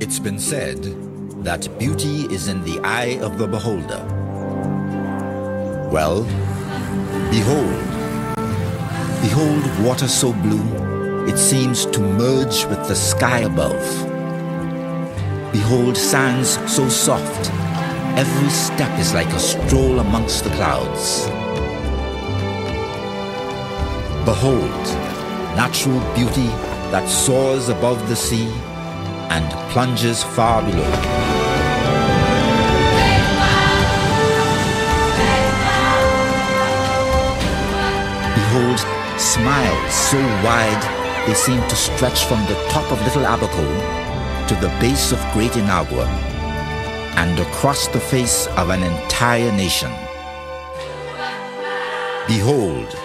It's been said that beauty is in the eye of the beholder. Well, behold. Behold water so blue, it seems to merge with the sky above. Behold sands so soft, every step is like a stroll amongst the clouds. Behold, natural beauty that soars above the sea and plunges far below. Behold, smiles so wide they seem to stretch from the top of Little Abaco to the base of Great Inagua and across the face of an entire nation. Behold,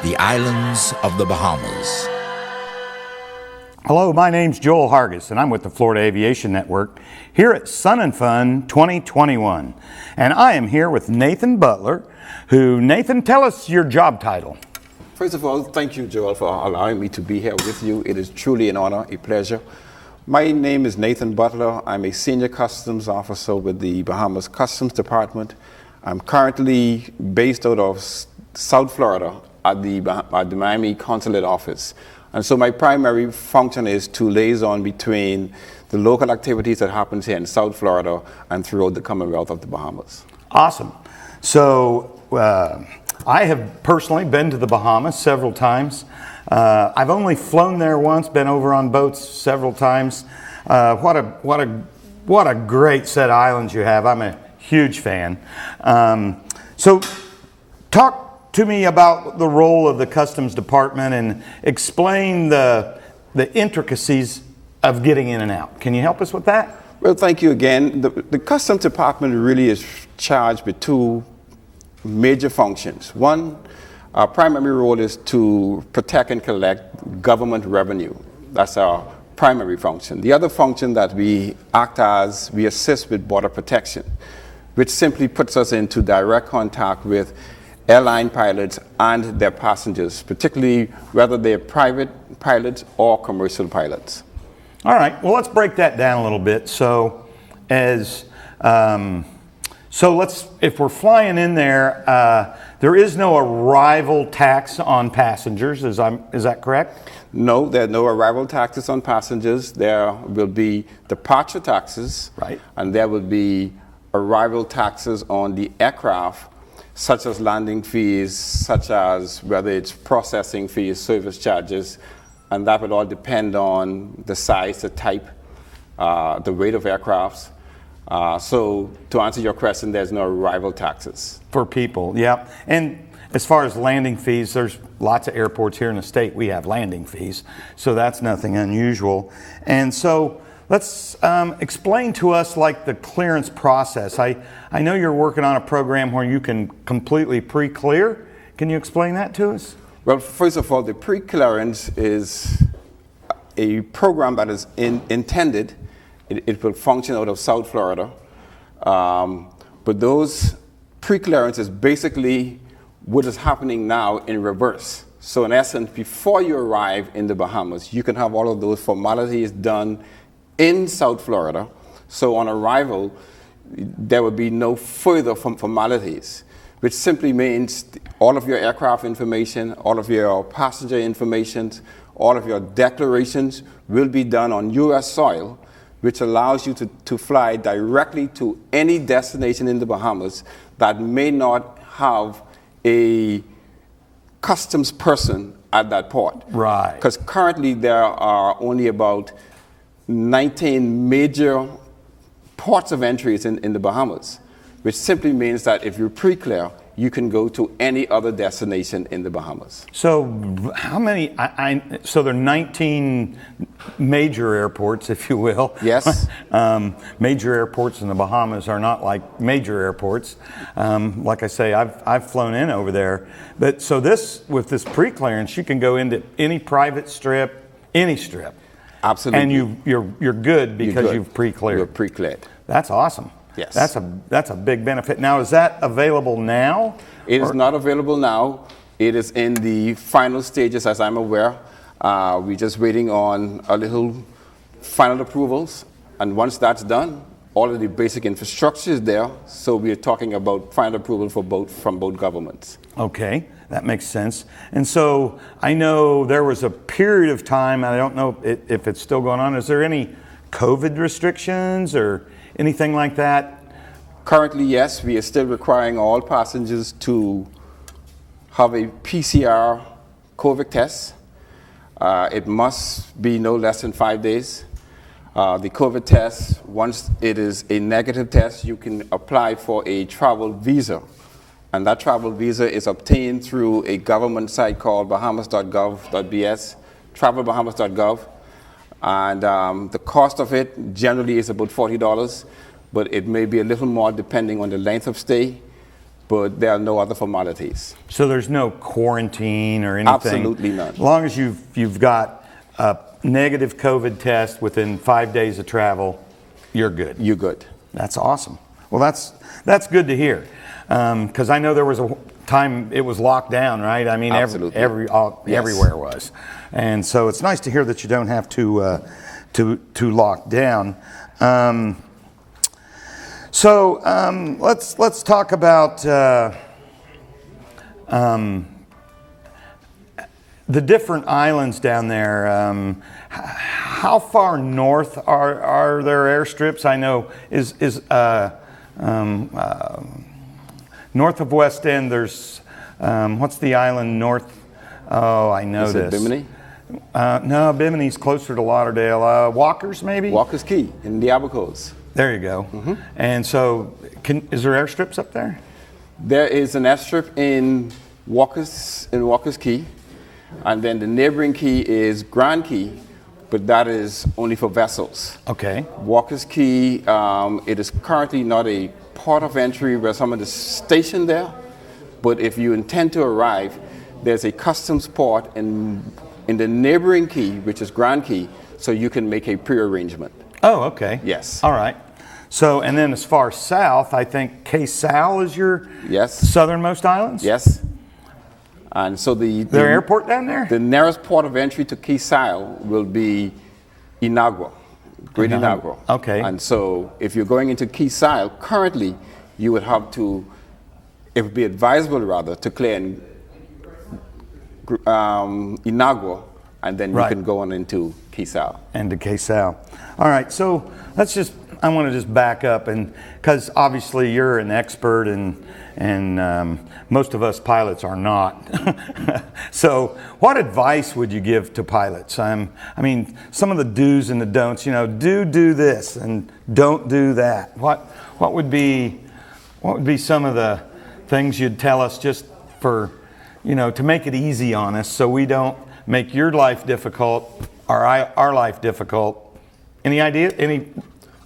the islands of the Bahamas. Hello, my name's Joel Hargis, and I'm with the Florida Aviation Network here at Sun and Fun 2021. And I am here with Nathan Butler, Nathan, tell us your job title. First of all, thank you, Joel, for allowing me to be here with you. It is truly an honor, a pleasure. My name is Nathan Butler. I'm a senior customs officer with the Bahamas Customs Department. I'm currently based out of South Florida at the Miami Consulate Office. And so my primary function is to liaison between the local activities that happens here in South Florida and throughout the Commonwealth of the Bahamas. Awesome. So I have personally been to the Bahamas several times. I've only flown there once, been over on boats several times. What a great set of islands you have. I'm a huge fan. So talk to me about the role of the Customs Department and explain the intricacies of getting in and out. Can you help us with that? Well, thank you again. The Customs Department really is charged with two major functions. One, our primary role is to protect and collect government revenue. That's our primary function. The other function that we act as, we assist with border protection, which simply puts us into direct contact with airline pilots and their passengers, particularly whether they're private pilots or commercial pilots. All right, well, let's break that down a little bit. So if we're flying in there, there is no arrival tax on passengers, is that correct? No, there are no arrival taxes on passengers. There will be departure taxes, right, and there will be arrival taxes on the aircraft, such as landing fees, such as whether it's processing fees, service charges, and that would all depend on the size, the type, the weight of aircrafts. So to answer your question, there's no arrival taxes. For people, yeah. And as far as landing fees, there's lots of airports here in the state, we have landing fees, so that's nothing unusual. And so let's explain to us like the clearance process. I know you're working on a program where you can completely pre-clear. Can you explain that to us? Well, first of all, the pre-clearance is a program that is intended. It will function out of South Florida. But those pre-clearance is basically what is happening now in reverse. So in essence, before you arrive in the Bahamas, you can have all of those formalities done in South Florida. So on arrival, there will be no further formalities, which simply means all of your aircraft information, all of your passenger information, all of your declarations will be done on U.S. soil, which allows you to fly directly to any destination in the Bahamas that may not have a customs person at that port. Right. Because currently there are only about 19 major ports of entries in the Bahamas, which simply means that if you pre-clear, you can go to any other destination in the Bahamas. So how many, so there are 19 major airports, if you will. Yes. Major airports in the Bahamas are not like major airports. Like I say, I've flown in over there. But so with this pre-clearance, you can go into any private strip, any strip. Absolutely. And you're good because you've pre-cleared. You're pre-cleared. That's awesome. Yes. That's a big benefit. Now, is that available now? It is not available now. It is in the final stages, as I'm aware. We're just waiting on a little final approvals. And once that's done, all of the basic infrastructure is there. So we're talking about final approval from both governments. Okay, that makes sense. And so I know there was a period of time, and I don't know if it's still going on. Is there any COVID restrictions or anything like that? Currently, yes, we are still requiring all passengers to have a PCR COVID test. It must be no less than 5 days. The COVID test, once it is a negative test, you can apply for a travel visa. And that travel visa is obtained through a government site called bahamas.gov.bs, travelbahamas.gov. And the cost of it generally is about $40, but it may be a little more depending on the length of stay, but there are no other formalities. So there's no quarantine or anything? Absolutely none. As long as you've got a negative COVID test within 5 days of travel, you're good. You're good. That's awesome. Well, that's good to hear, because I know there was a time it was locked down, right? I mean, Absolutely. everywhere was, and so it's nice to hear that you don't have to lock down. Let's talk about the different islands down there. How far north are there airstrips? I know is north of West End. There's what's the island north? Oh, I know Is this. it Bimini? No, Bimini's closer to Lauderdale. Walker's maybe. Walker's Key in the Abacos. There you go. Mm-hmm. And so, is there airstrips up there? There is an airstrip in Walker's Key, and then the neighboring key is Grand Key, but that is only for vessels. Okay. Walker's Key, it is currently not a port of entry where someone is stationed there, but if you intend to arrive, there's a customs port in the neighboring key, which is Grand Key, so you can make a pre-arrangement. Oh, okay. Yes. All right. So, and then as far south, I think Sal is your southernmost islands? Yes. And so their airport down there? The nearest port of entry to Sal will be Inagua, Great Inagua. Okay. And so if you're going into Sal, currently you would have to, it would be advisable rather, to clear in Inagua, and then you can go on into Sal. And to Sal. All right, so I want to just back up, and because obviously you're an expert and most of us pilots are not. So what advice would you give to pilots? I mean, some of the do's and the don'ts, do this and don't do that. What would be some of the things you'd tell us just for, to make it easy on us so we don't make your life difficult or our life difficult? Any idea? Any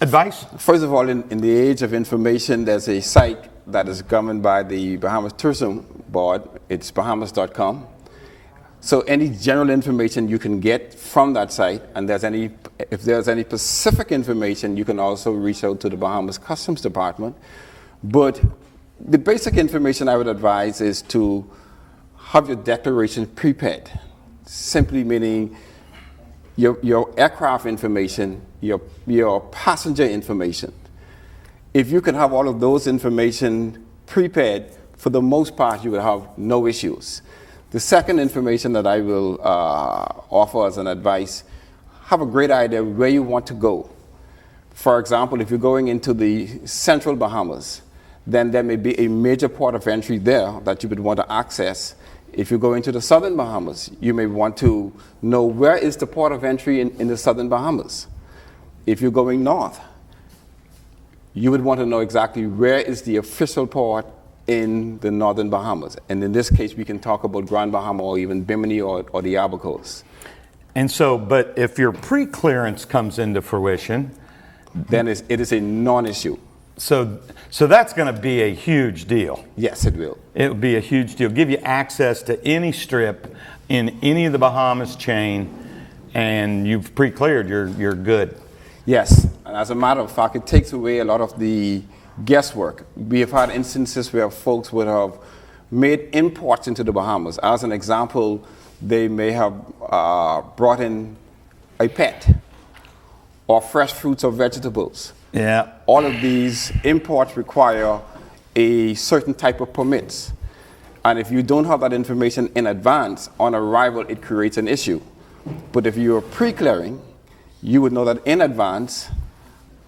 advice? First of all, in the age of information, there's a site that is governed by the Bahamas Tourism Board. It's bahamas.com. So any general information you can get from that site, and if there's any specific information, you can also reach out to the Bahamas Customs Department. But the basic information I would advise is to have your declaration prepaid, simply meaning your aircraft information, your passenger information. If you can have all of those information prepaid, for the most part, you will have no issues. The second information that I will offer as an advice, have a great idea where you want to go. For example, if you're going into the central Bahamas, then there may be a major port of entry there that you would want to access. If you go into the southern Bahamas, you may want to know where is the port of entry in the southern Bahamas. If you're going north, you would want to know exactly where is the official port in the northern Bahamas. And in this case, we can talk about Grand Bahama or even Bimini or the Abacos. And so, but if your pre-clearance comes into fruition, then it is a non-issue. So that's going to be a huge deal. Yes, it will. It will be a huge deal. Give you access to any strip in any of the Bahamas chain, and you've pre-cleared, you're good. Yes, and as a matter of fact, it takes away a lot of the guesswork. We have had instances where folks would have made imports into the Bahamas. As an example, they may have brought in a pet or fresh fruits or vegetables. Yeah. All of these imports require a certain type of permits. And if you don't have that information in advance, on arrival, it creates an issue. But if you're pre-clearing, you would know that in advance,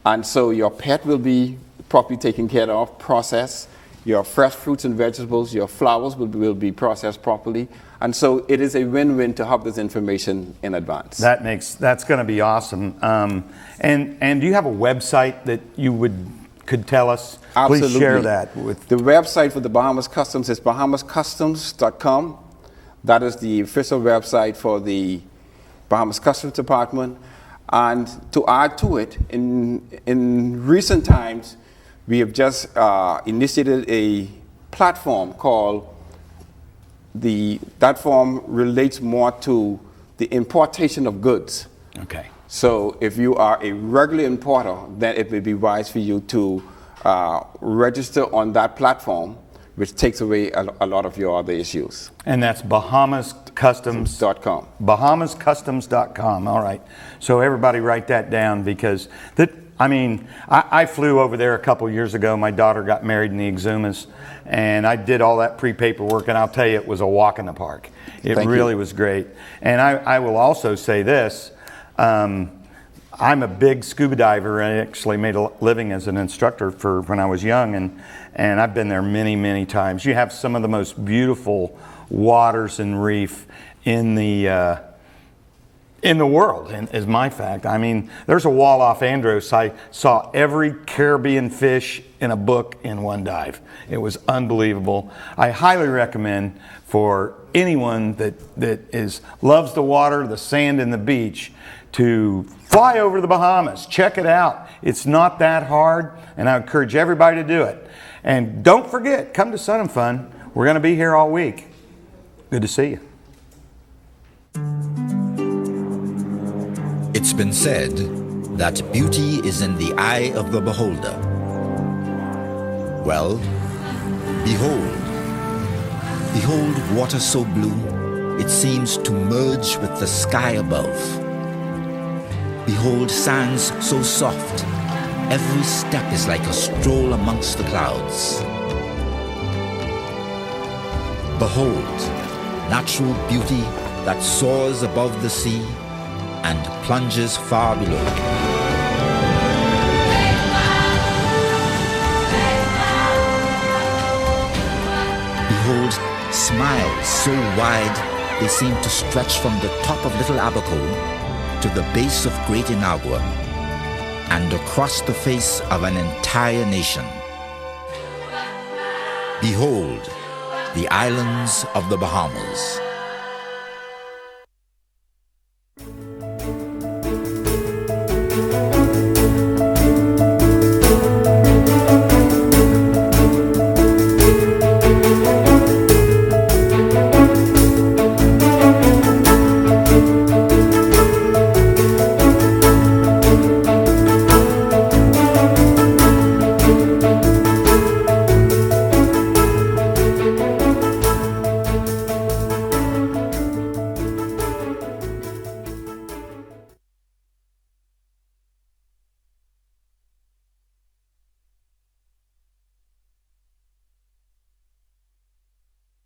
and so your pet will be properly taken care of, processed, your fresh fruits and vegetables, your flowers will be processed properly. And so it is a win-win to have this information in advance. That's going to be awesome. And do you have a website that you could tell us? Absolutely. Please share that with. The website for the Bahamas Customs is bahamascustoms.com. That is the official website for the Bahamas Customs Department. And to add to it, in recent times, we have just initiated a platform called that form relates more to the importation of goods. Okay. So if you are a regular importer, then it may be wise for you to register on that platform, which takes away a lot of your other issues. And that's bahamascustoms.com. bahamascustoms.com. All right. So everybody write that down, because I flew over there a couple years ago. My daughter got married in the Exumas, and I did all that pre-paperwork, and I'll tell you, it was a walk in the park. It really was great. And I will also say this. I'm a big scuba diver. I actually made a living as an instructor for when I was young, and I've been there many, many times. You have some of the most beautiful waters and reef in the world, is my fact. I mean, there's a wall off Andros. I saw every Caribbean fish in a book in one dive. It was unbelievable. I highly recommend for anyone that loves the water, the sand, and the beach to fly over to the Bahamas. Check it out. It's not that hard, and I encourage everybody to do it. And don't forget, come to Sun and Fun. We're going to be here all week. Good to see you. It's been said that beauty is in the eye of the beholder. Well, behold water so blue it seems to merge with the sky above. Behold sands so soft, every step is like a stroll amongst the clouds. Behold natural beauty that soars above the sea and plunges far below. Behold smiles so wide they seem to stretch from the top of Little Abaco to the base of Great Inagua and across the face of an entire nation. Behold the islands of the Bahamas.